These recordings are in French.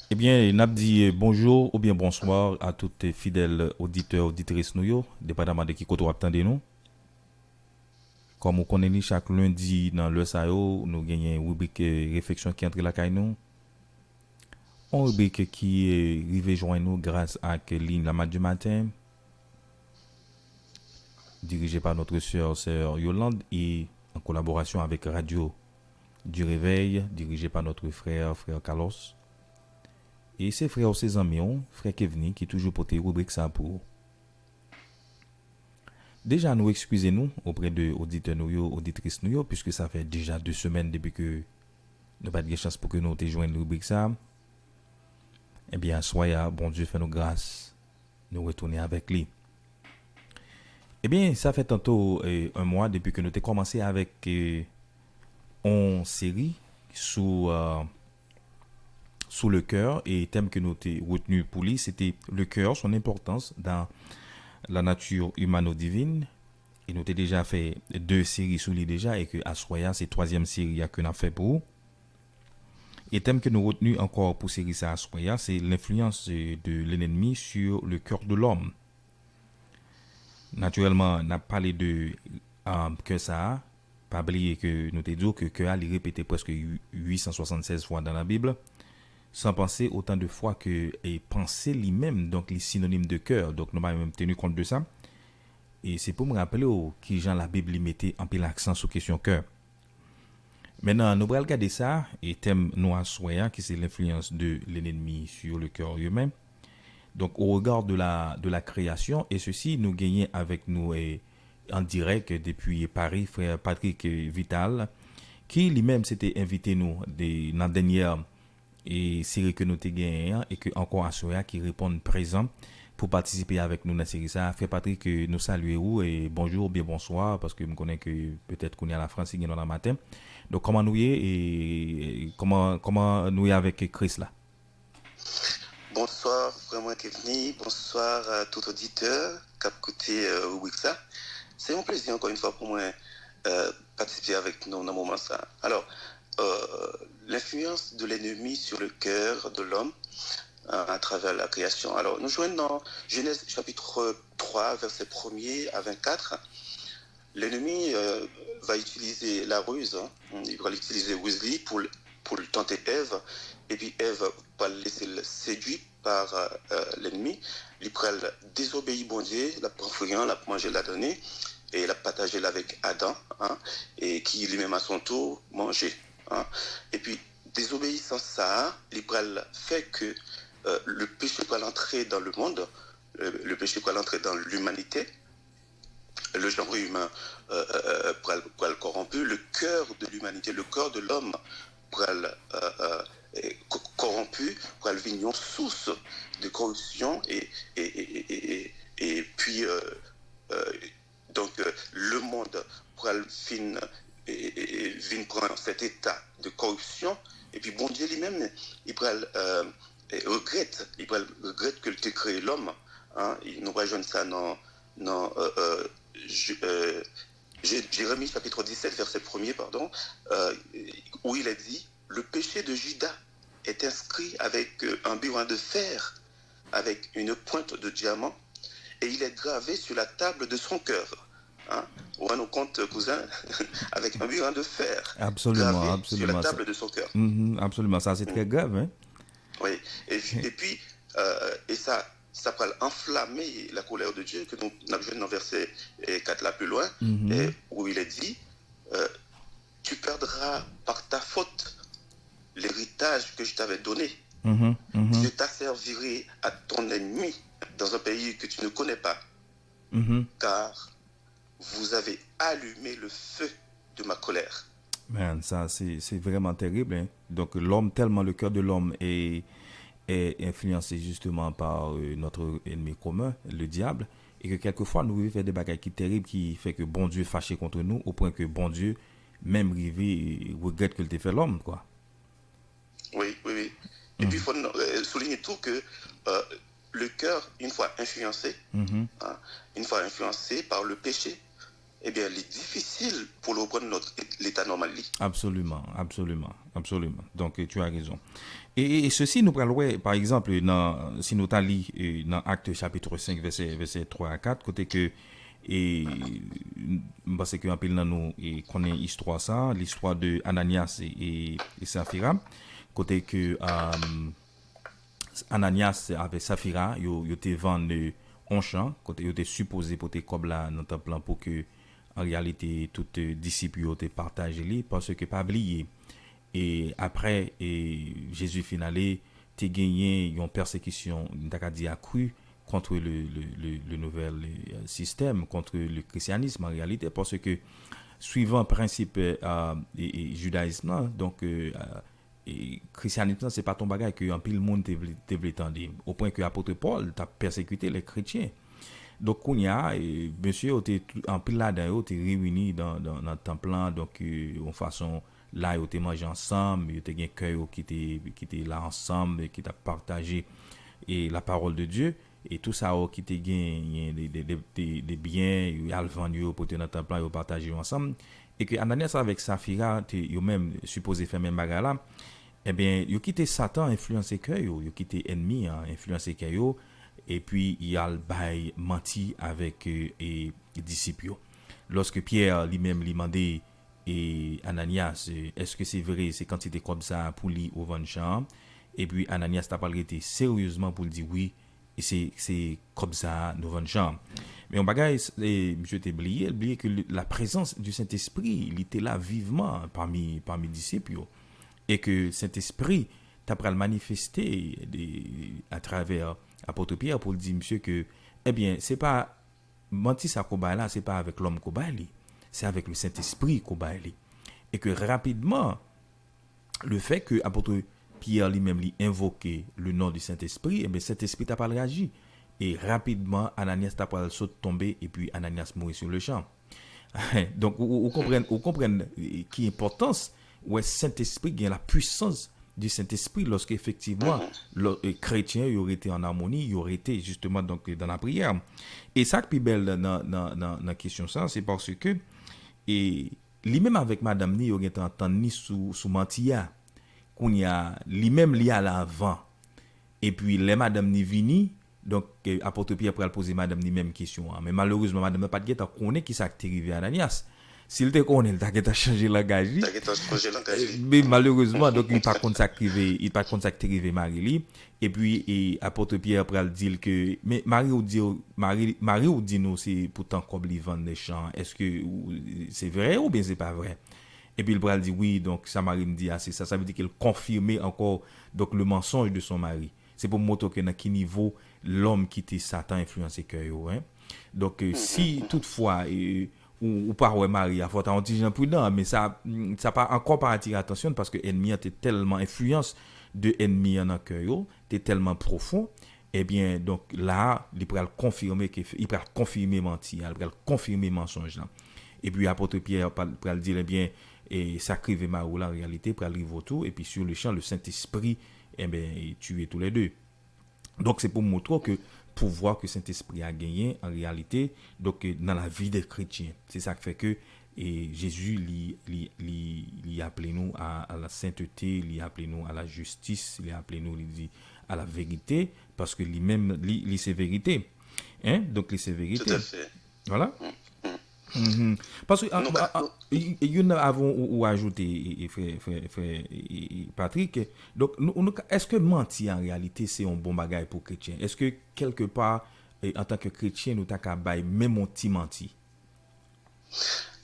Eh bien, n'a dit bonjour ou bien bonsoir à tous les fidèles auditeurs, auditrices nous, yo, dépendamment de qui côté vous attendez nous. Comme vous connaissez chaque lundi dans le SAO, nous gagnons une rubrique réflexion qui entre la caille nous. Une rubrique qui est arrivée joindre nous grâce à ligne la mat du matin, dirigée par notre sœur Yolande et en collaboration avec Radio du Réveil, dirigée par notre frère Carlos. Et ses frères, ses amis, frère Kevin, qui toujours porté rubrique ça pour. Déjà, nous excusez-nous auprès de auditeurs nous, auditrices nous, puisque ça fait déjà 2 semaines depuis que nous pas de chance pour que nous te joignent rubrique ça. Eh bien, soyez, bon Dieu, fait nous grâce, nous retourner avec lui. Eh bien, ça fait tantôt un mois depuis que nous avons commencé avec une série sous, sous le cœur et thème que nous avons retenu pour lui, c'était le cœur, son importance dans la nature humano-divine. Et nous avons déjà fait 2 séries sous lui déjà et que à Soya, c'est troisième série que nous avons fait pour vous. Et thème que nous retenu encore pour série ça à Soya, c'est l'influence de l'ennemi sur le cœur de l'homme. Naturellement, on a parlé de que ça, pas oublier que nous t'ai dit que a répété presque 876 fois dans la Bible, sans penser autant de fois que et penser lui-même, donc les synonymes de cœur. Donc nous avons même tenu compte de ça. Et c'est pour me rappeler qui Jean la Bible mettait un peu l'accent sur question cœur. Maintenant, nous allons regarder ça et thème nous à soya qui c'est l'influence de l'ennemi sur le cœur humain. Donc au regard de la création et ceci nous gagnons avec nous en direct depuis Paris frère Patrick Vital qui lui-même s'était invité nous dans la dernière et série que nous avons gagné et que encore à soya qui répondent présent pour participer avec nous dans la série ça. Frère Patrick, nous saluons et bonjour, bien bonsoir, parce que je connais que peut-être qu'on est à la France, il est dans le matin. Donc, comment nous y est et comment nous y est avec Chris là? Bonsoir, vraiment Kevin. Bonsoir à tout auditeur qui a écouté Wixa. C'est un plaisir encore une fois pour moi participer avec nous dans ce moment ça. Alors, l'influence de l'ennemi sur le cœur de l'homme à travers la création. Alors, nous jouons dans Genèse chapitre 3, verset 1er à 24. L'ennemi va utiliser la ruse, hein. Il va utiliser Wesley pour le tenter Ève, et puis Ève va le laisser séduire par l'ennemi. Il prend désobéir bon Dieu, la prend friand, la manger, la donner, et la partager avec Adam, hein, et qui lui-même à son tour manger. Hein. Et puis, désobéissant ça, il fait que le péché va l'entrer dans le monde, le péché va l'entrer dans l'humanité, le genre humain pour le corrompu, le cœur de l'humanité, le corps de l'homme pour le corrompu, pour le vignon source de corruption et puis donc le monde pour le fin prendre cet état de corruption et puis bon Dieu lui-même il regrette que tu créé l'homme, hein, il nous rejoint ça dans Jérémie chapitre 17, verset 1er, pardon, où il a dit le péché de Judas est inscrit avec un burin de fer, avec une pointe de diamant, et il est gravé sur la table de son cœur. Hein? On nous compte, cousin, avec un burin de fer Absolument, gravé sur la absolument. Ça, table de son cœur. absolument, ça c'est Mm. très grave. Hein? Oui, et puis, ça va enflammer la colère de Dieu, que nous avons vu dans verset 4 là plus loin, où il est dit tu perdras par ta faute l'héritage que je t'avais donné. Je t'asservirai à ton ennemi dans un pays que tu ne connais pas, car vous avez allumé le feu de ma colère. Man, ça c'est vraiment terrible. Hein? Donc l'homme, tellement le cœur de l'homme est influencé justement par notre ennemi commun, le diable, et que quelquefois nous vivons des bagages qui terribles qui fait que bon Dieu fâché contre nous au point que bon Dieu même rivé regrette que le fait l'homme quoi. Oui, oui, oui. Et puis il faut souligner tout que le cœur, une fois influencé, hein, une fois influencé par le péché, eh bien, il est difficile pour le reprendre l'état normal. Absolument, absolument, absolument. Donc, tu as raison. Et ceci nous parle, par exemple, si nous allons dans Acte chapitre 5, verset 3 à 4, côté que, et, parce que un peu dans nous, et connaît l'histoire ça, l'histoire de Ananias et Saphira, côté que Ananias avec Saphira, yo te vendu un champ, côté yo te supposé pour te comme là dans ton plan pour que en réalité tout disciples yo te partagé li parce que pas oublier et après Jésus finalé te gagné une persécution t'as dit accrue contre le nouvel système contre le christianisme en réalité parce que suivant le principe et judaïsme donc et christianisme c'est pas ton bagage que un pile monde te veut tendre au point que apôtre Paul t'a persécuté les chrétiens donc on y a monsieur en pile là dedans t'es réunis dans le temple donc en façon là ils te mangé ensemble ils te gain cœur qui était là ensemble qui t'a partagé et la parole de Dieu et tout ça qui te gain des biens ils a le vendu pour te dans le temple ils partager ensemble et que Ananias avec Saphira yo même supposé faire même bagarre là eh bien, yo quitté Satan influencé que yo quitté ennemi influencé que yo et puis il a le bail menti avec et disciples. Lorsque Pierre lui-même lui demandé et Ananias est-ce que c'est vrai c'est quantité comme ça pour lui au vent champ et puis Ananias t'a pas été sérieusement pour dire oui et c'est comme ça nous vend champ. Mais on bagaille monsieur t'ai oublié que la présence du Saint-Esprit il était là vivement parmi disciples et que Saint-Esprit t'a pral manifester à travers apôtre Pierre pour dire monsieur que eh bien c'est pas menti ça qu'on là c'est pas avec l'homme qu'on c'est avec le Saint-Esprit qu'on et que rapidement le fait que apôtre Pierre lui-même lui invoqué le nom du Saint-Esprit et bien Saint-Esprit t'a pas réagi et rapidement Ananias t'a pas saute tomber et puis Ananias mourit sur le champ. Donc vous comprenez qui importance où Saint-Esprit gagne la puissance du Saint-Esprit lorsque effectivement les chrétiens y auraient été en harmonie, y auraient été justement donc dans la prière. Et ça qui est belle dans la question ça, c'est parce que et lui-même avec madame ni aurait entendu ni sous mentia qu'on y a lui-même li à l'avant et puis les madame ni vini donc apôtre Pierre pour poser madame ni même question mais malheureusement madame n'a pas de guetta connaît qui ça qui arrivé à Ananias s'il te connaît il t'a changé langage mais malheureusement donc il pas contacté Marie et puis et apôtre Pierre pour dire que mais Marie ou dit nous c'est pourtant comme li vend des champs est-ce que c'est vrai ou bien c'est pas vrai et puis il bral dit oui donc sa mari me dit c'est ça ça veut dire qu'elle confirmait encore donc le mensonge de son mari c'est pour montrer que dans quel niveau l'homme qui était Satan influencé cœur hein donc si toutefois ou pas ouais Marie a faut un petit gens prudent mais ça pas encore pas attirer attention parce que ennemi était tellement influence de ennemi dans cœur était tellement profond eh bien donc là il pourra confirmer que il pourra confirmer mentir il pourra confirmer mensonge là et puis apôtre Pierre pourra dire eh bien et sacrifier Marie la réalité pour arriver autour et puis sur le champ le Saint-Esprit eh bien tuer tous les deux. Donc c'est pour montrer que pouvoir que Saint-Esprit a gagné en réalité donc dans la vie des chrétiens. C'est ça qui fait que et Jésus lui appelé nous à la sainteté, lui appelé nous à la justice, lui appelé nous dit à la vérité parce que lui-même lui c'est vérité. Hein? Donc lui c'est vérité. Tout à fait. Voilà. Mm-hmm. Parce que il y en a avant ou ajouter frère Patrick donc est-ce que mentir en réalité c'est un bon bagage pour chrétien est-ce que quelque part en tant que chrétien nous t'a bail même un petit menti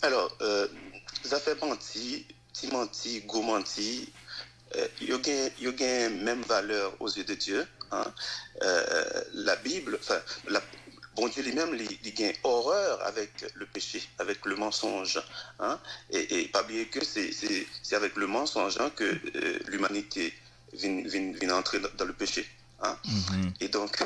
alors ça fait menti gros menti il y a même valeur aux yeux de Dieu hein? La Bible enfin bon Dieu lui-même il a horreur avec le péché, avec le mensonge. Hein? Et pas oublier que c'est avec le mensonge hein, que l'humanité vient entrer dans le péché. Hein? Mm-hmm. Et donc,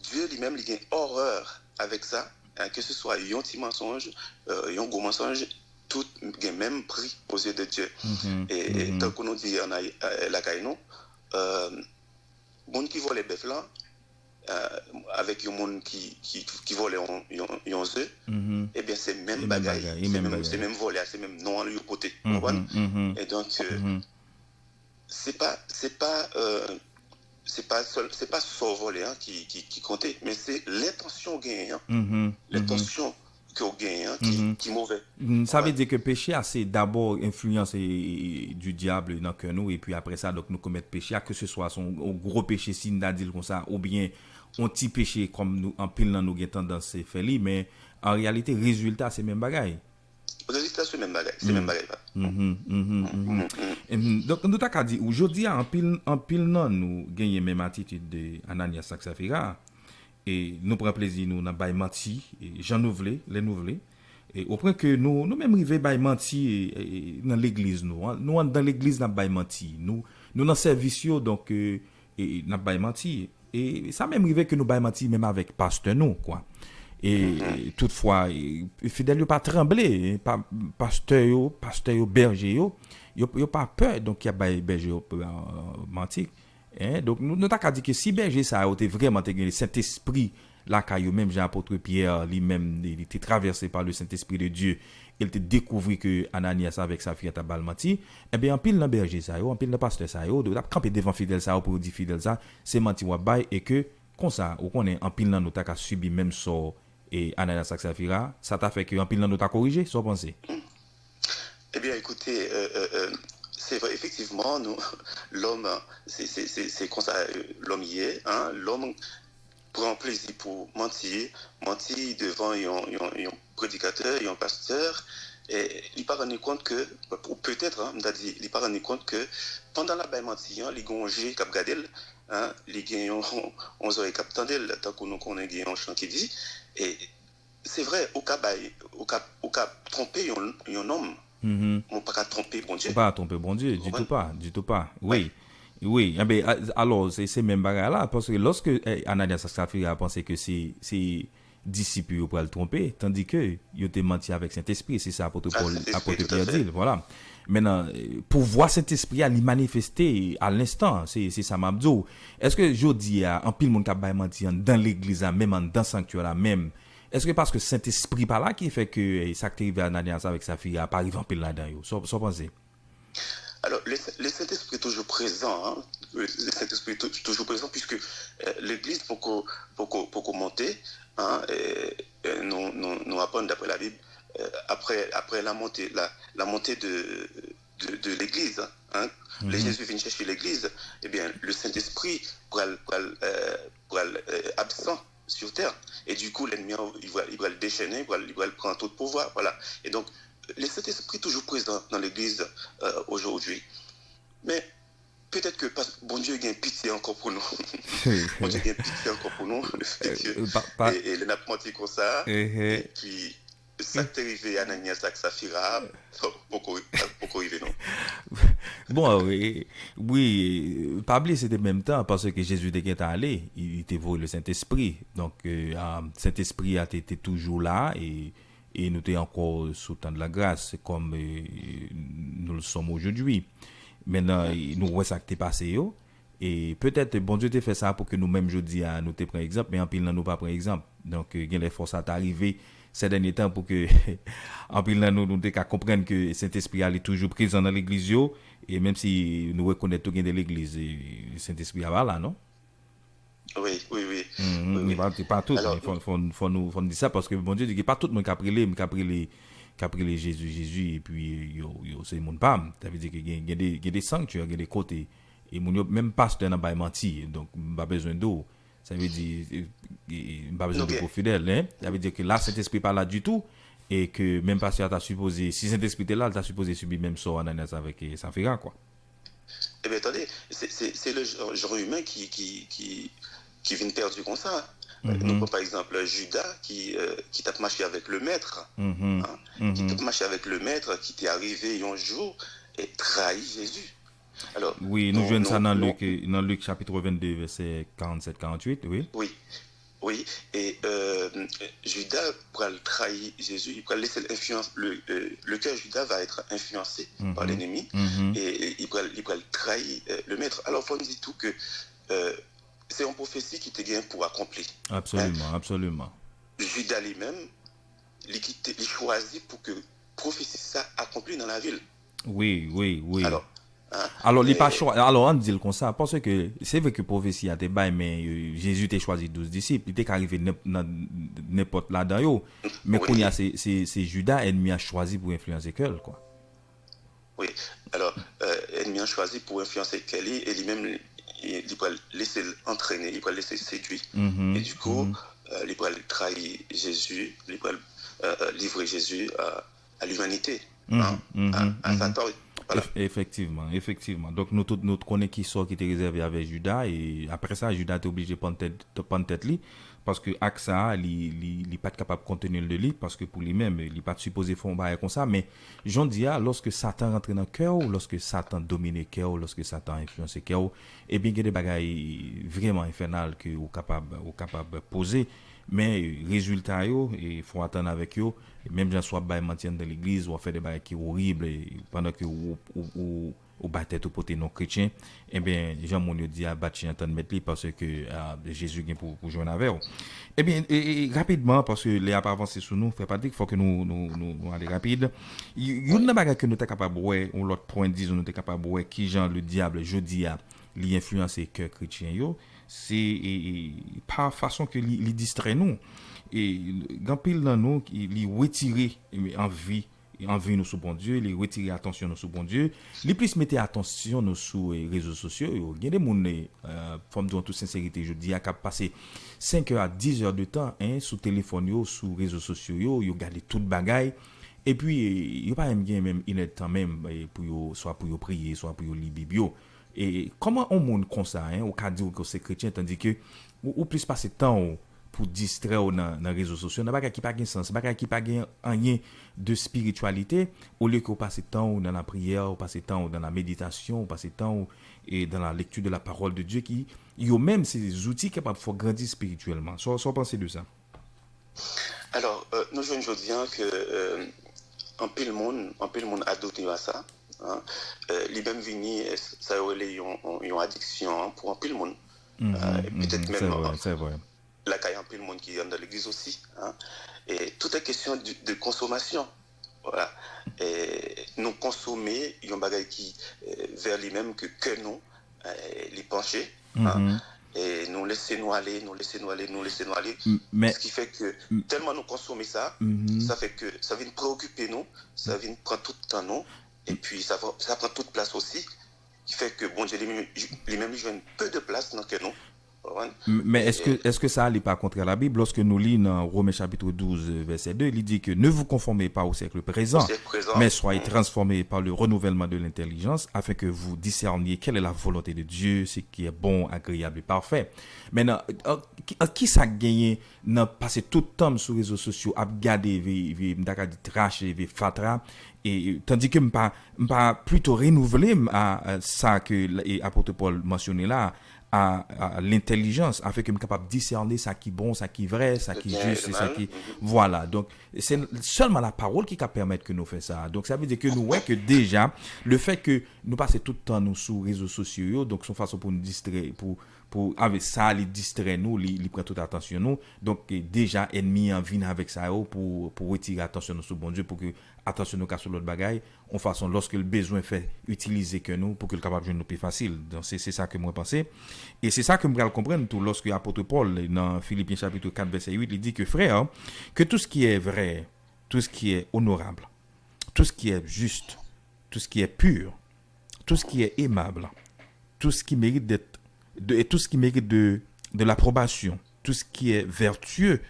Dieu lui-même il a horreur avec ça, hein, que ce soit un petit mensonge, un gros mensonge, tout a même prix aux yeux de Dieu. Mm-hmm. Et tant qu'on nous dit, on a la caïno, bon qui voit les bœufs là, avec un monde qui volait un œuf, eh bien, c'est même bagaille, c'est même volé, c'est même non à côté. Et donc, c'est pas sort volé hein, qui comptait, mais c'est l'intention gagnée, l'intention qu'on gagne qui est mauvais. Ça veut dire que péché, c'est d'abord influence du diable dans que nous, et puis après ça, donc nous commettons péché, que ce soit son gros péché, si nous dit comme ça, ou bien un petit péché, comme nous, en pile, nous avons tendance à faire, mais en réalité, le résultat, c'est même bagaille. Le résultat, c'est même bagaille. C'est même bagaille. Donc, nous avons dit, aujourd'hui, en pile, non, nous gagnons même attitude de Ananias Saxafira, et nous prenons plaisir, nous avons menti, Jean Nouvelé, les Nouvelés. Et au point que nous même arrivés à mentir dans l'église nous dans l'église n'a pas menti nous dans service donc n'a pas menti et ça même arrivé que nous pas menti même avec pasteur nous quoi et toutefois fidèle yo pas tremblé pasteur berger yo pas peur donc il y a berger menti donc nous t'a dit que si berger ça a été vraiment le Saint-Esprit là caillou même Jean apôtre Pierre lui-même il était traversé par le Saint-Esprit de Dieu il te découvrit que Ananias avec sa fille a menti et bien en pile dans berger ça en pile dans pasteur ça de camper devant fidèle ça pour dire fidèle ça c'est menti wa bail et que comme ça on connaît en pile dans nous t'a subi même sort et Ananias ak Safira ça t'a fait que en pile dans nous t'a corrigé sans penser. Eh bien écoutez c'est vrai, effectivement, l'homme, c'est comme ça, l'homme y est, hein, l'homme prend plaisir pour mentir devant un prédicateur, un pasteur, et il n'a pas rendu compte que, ou peut-être, hein, il n'a pas rendu compte que pendant la baille mentir, il gonge cap gadel, hein, il gagne 11 heures cap tandel, tant que nous connaissons un chant qui dit, et c'est vrai, au cas tromper un homme. On ne peut pas tromper bon Dieu. On ne peut pas tromper bon Dieu, du tout pas. Oui. Oui, alors c'est même bagarre là, parce que lorsque Ananias Safira a pensé que c'est disciples pour le tromper, tandis que il était menti avec Saint-Esprit, c'est ça apôtre Pierre dit, voilà. Maintenant, pour voir Saint-Esprit à lui manifester à l'instant, c'est ça m'abdou. Est-ce que je dis en pile monde qui a menti dans l'église même dans le sanctuaire même? Est-ce que parce que Saint-Esprit par là qui fait que ça qui arrive à Ananias avec sa fille a pas arrivé en pile là-dedans yo? Sans penser. Alors, le Saint-Esprit est toujours présent, hein? Le Saint-Esprit est toujours présent puisque l'Église, pour monter, hein, nous apprendre d'après la Bible, après la montée de l'Église, hein, les Jésus viennent chercher l'Église, eh bien, le Saint-Esprit pourra absent sur terre. Et du coup, l'ennemi, il va le déchaîner, il va le prendre tout le pouvoir. Voilà. Et donc, le Saint-Esprit est toujours présent dans l'Église aujourd'hui. Mais peut-être que bon Dieu a pitié encore pour nous. Bon Dieu a pitié encore pour nous. Le fait que et le n'a pas menti comme ça. Et puis, ça t'est arrivé à Ananias avec Safira, beaucoup arrivé, non? Bon, oui, pas oublier c'était même temps parce que Jésus était allé, il était volé le Saint-Esprit. Donc, Saint-Esprit a été toujours là et nous sommes encore sous le temps de la grâce comme nous le sommes aujourd'hui. Maintenant, nous voyons ça qui est passé. Et peut-être, bon Dieu t'a fait ça pour que nous-mêmes, je dis, nous te prenons exemple, mais en pile, nous pas prendre exemple. Donc, il y a les forces à t'arriver ces derniers temps pour que, en pile, nous te comprendre que Saint-Esprit est toujours présent dans l'église, et même si nous reconnaissons tout de l'église, Saint-Esprit est là, non? Oui. Il pas tout, alors, il faut nous dire ça parce que bon Dieu dit qu'il n'y a pas tout le monde qui a pris Jésus et puis c'est mon pam. Ça veut dire qu'il y a des sanctuaires, il y a des côtés et même pasteur n'a pas menti donc pas besoin d'eau. Ça veut dire pas besoin de fidèle, hein. Ça veut dire que là Saint-Esprit pas là du tout et que même pasteur t'a supposé si Saint-Esprit était là, t'a supposé subir même sort Ananias avec Safira quoi. Eh bien attendez, c'est le genre humain qui vient perdu comme ça. Nous prenons par exemple Judas qui t'a marché avec le maître, qui t'a marché avec le maître, qui t'est arrivé un jour et trahi Jésus. Alors, oui, nous jouons ça dans Luc chapitre 22, verset 47-48, oui. Oui, et Judas, pour le trahir Jésus, il va laisser l'influence, le cœur de Judas va être influencé par l'ennemi et il va trahir le maître. Alors, il faut nous dire tout que c'est une prophétie qui te gagne pour accomplir. Absolument, absolument. Judas lui-même, il choisit pour que prophétie ça accompli dans la ville. Oui, oui, oui. Alors, hein, Alors, il pas choix. Alors, on dit comme ça, parce que c'est vrai que prophétie a été bail, mais Jésus t'a choisi 12 disciples, il était arrivé n'importe là-dedans, yo. Mais qu'on y a, oui, c'est Judas, ennemi a choisi pour influencer Keul, quoi. oui. Alors, ennemi a choisi pour influencer Kelly et lui-même, il va laisser entraîner, il va laisser séduire. Et Mhm, du coup, mhm. il va trahir Jésus, il va livrer Jésus à l'humanité, hein, Mhm, mhm, à mhm. Satan. Voilà. Effectivement, effectivement. Donc, nous, tout, nous connaissons qui sort qui était réservé avec Judas. Et après ça, Judas était obligé de prendre tête lui. Parce que AXA, il n'est pas capable de contenir le lit. Parce que pour lui-même, il n'est pas supposé faire un bail comme ça. Mais, j'en dis, lorsque Satan rentre dans le cœur, lorsque Satan domine le cœur, lorsque Satan influence le cœur, eh bien, il y a des bagailles vraiment infernales que vous capable de poser. Mais, résultat, il faut attendre avec eux. Et même si soit bail maintien dans l'église, ou faire des bagailles qui horribles, et pendant que ou battait tout côté non chrétien, eh bien, Jean Monio dit à bâtir entendre mettre parce que Jésus vient pour jouer avec eux. Eh bien, rapidement, parce que les pas avancé sur nous, fait pas dire qu'il faut que nous aller rapide. Il y a Oui. une bagaille que nous sommes capables de voir, ou l'autre point, disons, nous sommes capables de voir, qui, genre, le diable, jeudi, a l'influence cœur chrétien, yo, c'est par façon que il distrait nous. Et grand pile dans nous, il retire envie nous sous bon Dieu, il retire attention nous sous bon Dieu, il plus mettre attention nous sous les réseaux sociaux. Il y a des gens, forme de toute sincérité, je dis, à passer 5 heures à 10 heures de temps hein, sous téléphone, yo, sous réseaux sociaux, ils regardent toute bagaille. Et puis, il n'y a pas même une temps même, pour soit pour prier, soit pour lire Bible. Et comment on monde comme ça, hein, au cas dire que c'est chrétien, tandis que, ou plus passer temps pour distraire dans les réseaux sociaux, dans bagay qui pas de sens, bagay qui pas rien de spiritualité, au lieu qu'on passe temps dans la prière, on passe temps dans la méditation, on passe temps et dans la lecture de la parole de Dieu qui y a même ces outils capables de faire grandir spirituellement. Soit penser de ça. Alors, nous jouons aujourd'hui que en pile monde adopté à ça. Hein. Les mêmes vignes, ça a une addiction hein, pour un pile monde. Et peut-être C'est même vrai, c'est vrai. la caille un pile monde qui est dans l'église aussi. Hein. Et tout est question de consommation. Voilà. Et nous consommer, il y a un bagage qui vers lui-même que nous, les pencher. Hein. Et nous laisser nous aller, nous laisser nous aller, nous laisser nous aller. Mais Ce qui fait que tellement nous consommer ça, ça fait que ça vient préoccuper nous, ça vient prendre tout le temps nous, et puis ça prend toute place aussi, qui fait que bon Dieu lui-même lui joue peu de place dans que nous. Mais Et, est-ce que ça n'est pas contre la Bible? Lorsque nous lisons dans Romains chapitre 12, verset 2, il dit que ne vous conformez pas au siècle au présent, siècle présent, mais soyez transformés par le renouvellement de l'intelligence afin que vous discerniez quelle est la volonté de Dieu, ce qui est bon, agréable et parfait. Maintenant, qui ça gagne de passer tout le temps sur les réseaux sociaux à regarder, trash, fatra, et tandis que je plutôt renouveler à ça que l'apôtre Paul mentionnait là, à l'intelligence afin que je sois capable de discerner ça qui est bon, ça qui est vrai, ça le qui est bien et juste, le ça mal. qui voilà. Donc c'est seulement la parole qui peut permettre que nous fassions ça. Donc ça veut dire que nous ouais que déjà le fait que nous passons tout le temps nous sur les réseaux sociaux, donc c'est une façon pour nous distraire pour avec ça les distraire nous, les prend toute attention nous. Donc déjà ennemi en vient avec ça pour retirer attention nous sur bon Dieu pour que attention nous sur l'autre bagaille en façon lorsque le besoin fait utiliser que nous pour que le capable de nous plus facile. Donc c'est ça que moi pensais. Et c'est ça que je comprendre tout lorsque l'apôtre Paul dans Philippiens chapitre 4 verset 8 il dit que frère que tout ce qui est vrai, tout ce qui est honorable, tout ce qui est juste, tout ce qui est pur, tout ce qui est aimable, tout ce qui mérite et tout ce qui mérite de l'approbation, tout ce qui est vertueux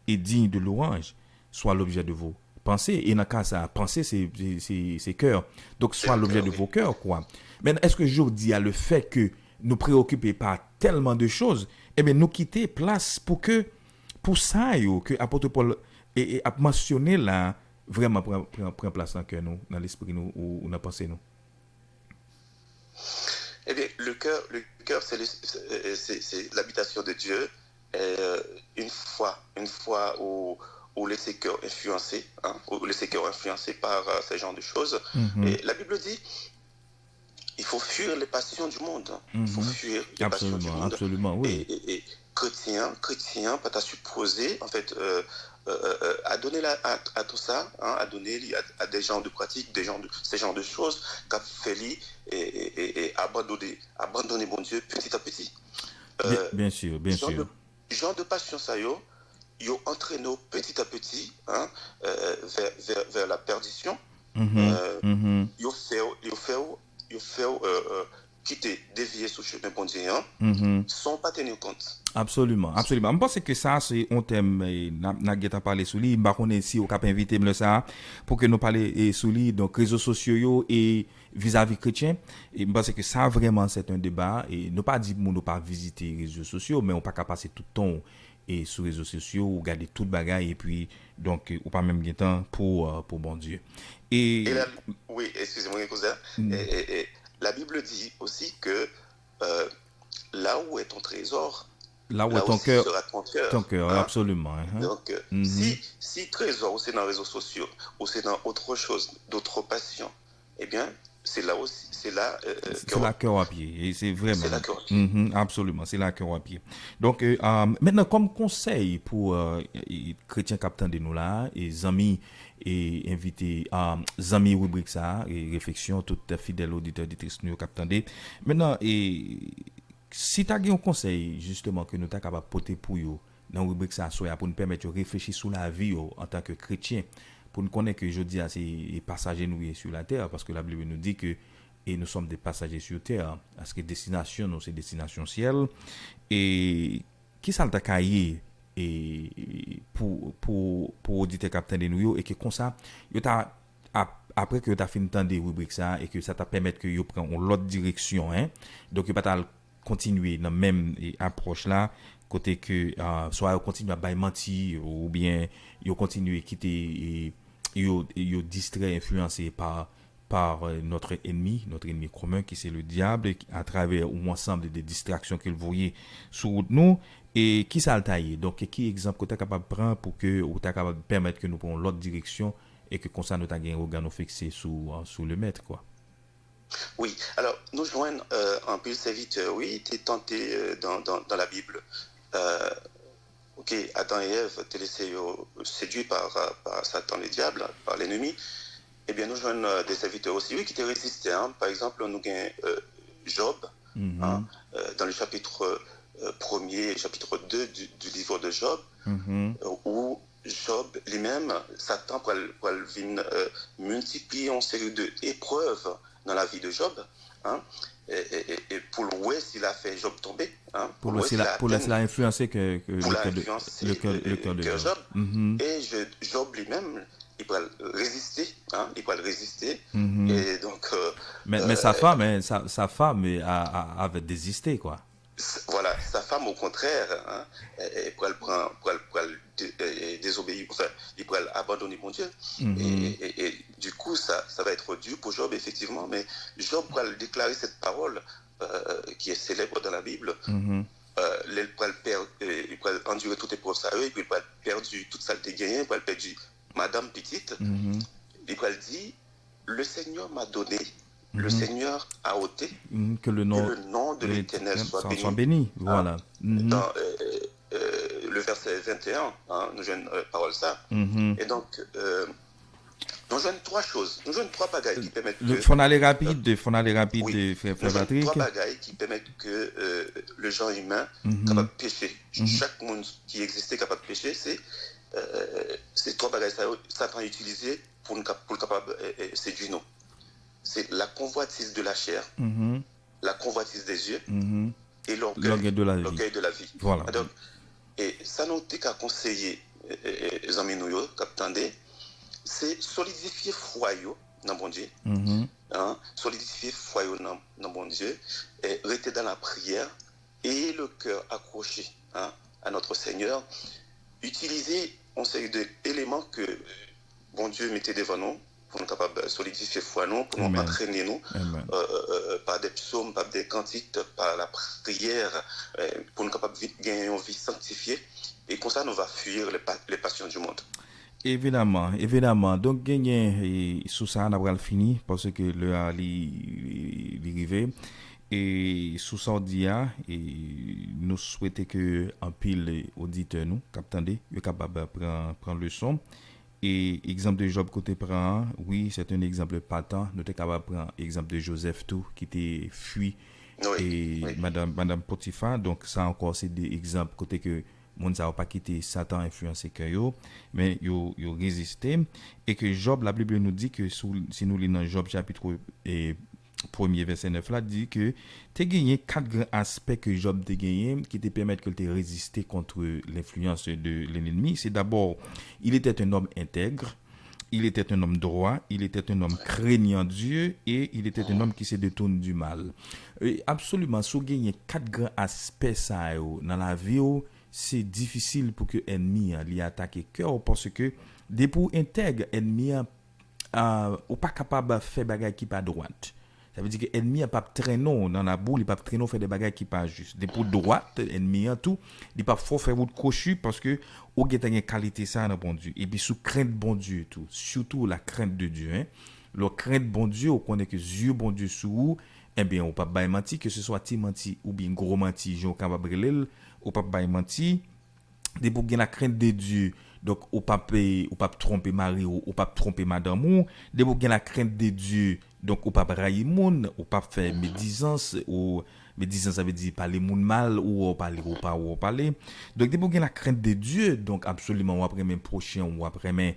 et digne de louange, soit l'objet de vos pensées. Et dans le cas ça, penser, c'est cœur. Donc, C'est soit le l'objet cœur, de oui. vos cœurs, quoi. Mais est-ce que je dis à le fait que nous préoccupons par tellement de choses, eh bien, nous quitter place pour ça, que apôtre Paul a mentionné là, vraiment prend place dans le cœur, nous, dans l'esprit, nous, ou dans la pensée, nous. Eh bien, le cœur, c'est l'habitation de Dieu. Et, une fois où laisser cœur influencé, hein, où laisser cœur influencé par ce genre de choses. Et la Bible dit, il faut fuir les passions du monde. Il faut Mhm. fuir les passions du Absolument, monde. absolument, oui. Et chrétien, pas t'a supposé, en fait, à donner à tout ça, hein, à donner à des gens de pratique, ces genres de choses, qu'a fait lui et abandonner mon Dieu petit à petit. Bien, Euh, bien sûr, bien genre sûr. de, genre de passion, ça yo entraîné petit à petit, hein, vers la perdition. Mhm, Euh, mhm, yo fait quitter, dévier sous chemin bon Dieu, hein, mhm. sans pas tenir compte. Absolument, absolument. Je pense que ça, c'est un thème, n'a parlé sous lui. Je connais si au cap invité me ça, pour que nous parler sous lui, donc réseaux sociaux et vis-à-vis chrétien. Et je pense que ça, vraiment, c'est un débat. Et nous pas dit, nous pas visiter les réseaux sociaux, mais on pas qu'à passer tout le temps et sur les réseaux sociaux, ou garder toute bagaille, et puis, donc, ou pas même de temps pour bon Dieu. Et Et, là, oui, excusez-moi, cousin. La Bible dit aussi que euh, là où est ton trésor, là où est là aussi sera ton ton cœur. cœur, Hein? absolument. Hein. Donc, Mhm. si trésor, ou c'est dans les réseaux sociaux, ou c'est dans autre chose, d'autres passions, eh bien, c'est là aussi, c'est là C'est la cœur à pied. Et c'est c'est vraiment. là que Absolument, c'est la cœur à pied. Donc, maintenant, comme conseil pour chrétiens capitaines de nous là, et amis et invités, amis rubrique ça, et réflexion, tout fidèle auditeur, auditrice nous capitaine de. Maintenant, si tu as un conseil, justement, que nous sommes capables de porter pour vous, dans la rubrique ça, pour nous permettre de réfléchir sur la vie en tant que chrétien, pour nous connaître que je dis à ces passagers nous sur la terre, parce que la Bible nous dit que et nous sommes des passagers sur terre, parce que destination, nous, c'est destination ciel. Et qui ça t'a caillé et pour auditer capitaine de nous et que comme ça, yo t'a après que tu as fini de rubrique ça et que ça t'a permis que yo prend l'autre direction hein. Donc yo pas continuer dans même approche là côté que soit yo continue à bailler mentir ou bien yo continue à quitter et yo distrait influencé par notre ennemi commun qui c'est le diable, à travers ou ensemble des distractions qu'il voyait sur nous, et qui ça le taille. Donc, qui exemple que tu es capable de prendre pour que, ou tu es capable de permettre que nous prenons l'autre direction et que comme ça nous avons un regard fixé sur le maître, quoi. oui. Alors, nous joignent un peu serviteur. Oui, tu es tenté dans la Bible. Euh, ok, Adam et Ève étaient laissés séduits par Satan, le diable, par l'ennemi. Eh bien, nous joignons des serviteurs aussi, oui, qui étaient résistés. Hein. Par exemple, nous avons Job, hein, Mhm, dans le chapitre 1er et chapitre 2 du livre de Job, mhm, où Job lui-même, Satan, pour venir multiplier une série d'épreuves dans la vie de Job, hein, et pour le voir s'il a fait Job tomber, hein, pour le voir s'il a pour atteint, laisser la influencer que pour le l'influencer cœur de que Job. Job. Mhm, Et Job lui-même, il va résister, hein, il va le résister. mhm. Et donc, Mais euh, sa femme avait désisté, quoi. voilà, sa femme, au contraire, hein, pour elle désobéir, enfin, il pourrait abandonner mon Dieu. Mhm, Et du coup, ça va être dur pour Job, effectivement, mais Job pourra déclarer cette parole qui est célèbre dans la Bible. mhm, Il pourrait endurer toute épreuve ça, et puis il pourrait perdre toute sa gagné, il pourrait perdre Madame Petite. mhm. Il pourrait dire, le Seigneur m'a donné, le Mhm. Seigneur a ôté, Que le que nom le nom de de l'Éternel l'Éternel soit soit béni. béni. Hein? Voilà. Mhm. Dans le verset 21, hein, nous avons une parole ça. Mhm. Et donc, nous avons trois choses, nous avons trois bagailles qui permettent Le que, faut aller rapide, oui, frère nous avons trois Patrick. bagailles qui permettent que le genre humain Mhm. capable de pécher, Mhm. chaque monde qui existait capable de pécher, c'est ces trois bagailles ça Satan a utilisé pour nous capable séduire nous. C'est la convoitise de la chair, Mhm. la convoitise des yeux Mhm. et L'orgueil de la vie. l'orgueil de la vie. Voilà. Donc, et ça nous dit qu'à conseiller les amis nous, c'est solidifier foyer dans bon Dieu, Mhm. hein, solidifier foyer dans bon Dieu, et rester dans la prière et le cœur accroché, hein, à notre Seigneur, utiliser une série d'éléments que bon Dieu mettait devant nous pour nous capables de solidifier foi nous, pour nous Amen. entraîner nous Amen. par des psaumes, par des cantiques, par la prière, pour nous capables de gagner une vie sanctifiée. Et comme ça, nous va fuir les passions du monde. Évidemment, évidemment. Donc, gagner sous ça, on a le fini parce que le a arrivé. Et sous ça, on dit, et nous souhaitons que un pile auditeur nous, captandé, est capable de prendre le son. Et exemple de Job côté prend, oui, c'est un exemple patent. Nous sommes capable de prendre l'exemple de Joseph tout, qui était fui Oui, et oui. Madame Potiphar. Donc ça encore, c'est des exemples côté que monde ça pas quitté Satan influencé que yo, mais yo résisté. Et que Job, la Bible nous dit que si nous lisons Job chapitre et premier verset 9 là dit que tu as gagné quatre grands aspects que Job a gagné qui te permettent que tu résister contre l'influence de l'ennemi. C'est d'abord, il était un homme intègre, il était un homme droit, il était un homme craignant Dieu et il était un homme qui se détourne du mal. Et absolument, si vous gagnez quatre grands aspects ça dans la vie, c'est difficile pour que l'ennemi lui attaque cœur parce que des pour intègre ennemi ou pas capable de faire des choses qui pas droite. Ça veut dire que l'ennemi n'a pas traîné dans la boule, il pas traîner faire des bagages qui pas juste. Des pour droite, l'ennemi tout, il pas faut faire route cochu parce que au geta une qualité ça dans bon Dieu. Et puis sous crainte bon Dieu tout, surtout la crainte de Dieu hein. Le crainte bon Dieu, on connaît que Dieu bon Dieu sous eh bien on pas bail menti que ce soit petit menti ou bien gros menti, Jean capable brûler, ou pas bail menti. Des pour la crainte de Dieu. Donc, ou pas tromper mari ou pas tromper madame ou de pour la crainte de Dieu. Donc, ou pas railler moun, ou pas faire médisance ou médisance ça veut dire parler moun mal ou parler ou pas parler. Donc, de pour la crainte de Dieu, donc absolument ou après même prochain ou après même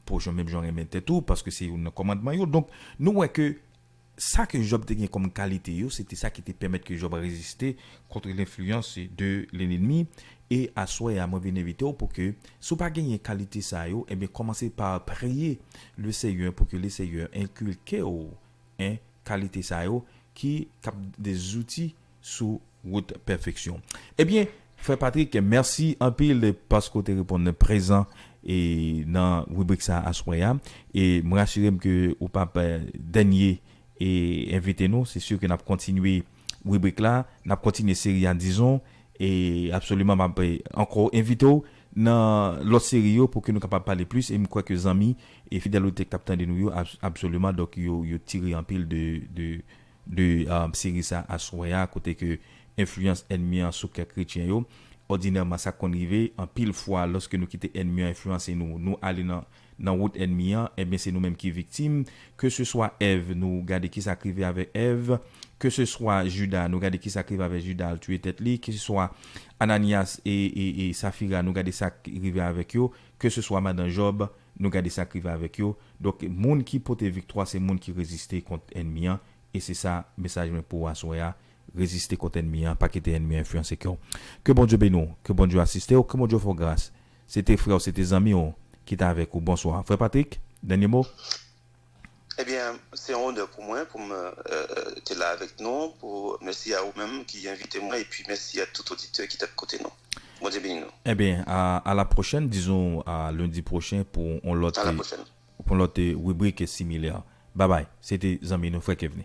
prochain même genre même tout parce que c'est un commandement yo. Donc, nous ouais que ça que Job a comme qualité, c'était ça qui te permet que Job résister contre l'influence de l'ennemi et à soi et à moi venir inviter pour que si vous pas gagner qualité ça yo, et bien commencez par prier le Seigneur pour que le Seigneur inculque une qualité ça yo qui cap des outils sous route perfection. Eh bien, frère Patrick, merci un pile parce que tu réponds présent et dans rubrique ça à soya et me rassurer que ou pas dernier et invitez-nous, c'est sûr que n'a continuer rubrique là, n'a continuer série disons et absolument encore invité dans l'autre série pour que nous capable parler plus et me crois que les amis et fidélité captain de nous absolument donc yo tiré en pile de série ça à soya côté que influence ennemi en sous chrétien yo ordinairement ça qu'on arrive en pile fois lorsque nous quitter ennemi influencer nous aller dans route ennemi et bien c'est nous-mêmes qui victimes que ce soit Ève nous garder qui s'arrive avec Ève que ce soit Judas nous garder qui s'arrive avec Judas tuer tête li que ce soit Ananias et Saphira nous garder ça arrive avec eux que ce soit madame Job nous garder ça arrive avec eux donc monde qui porte victoire c'est monde qui résister contre ennemi et c'est ça message pour Asoya résister contre ennemi pas quitter ennemi influencer que bon Dieu bénisse que bon Dieu assiste que bon Dieu fasse grâce c'était frère c'était amis qui est avec vous. Bonsoir. Frère Patrick, dernier mot. Eh bien, c'est un honneur pour moi, pour être là avec nous. Merci à vous-même qui invitez moi et puis merci à tout auditeur qui est à côté de nous. Bon Dieu béni nous. Eh bien, à la prochaine, disons à lundi prochain pour l'autre rubrique similaire. Bye bye. C'était Zamino, frère Kevin.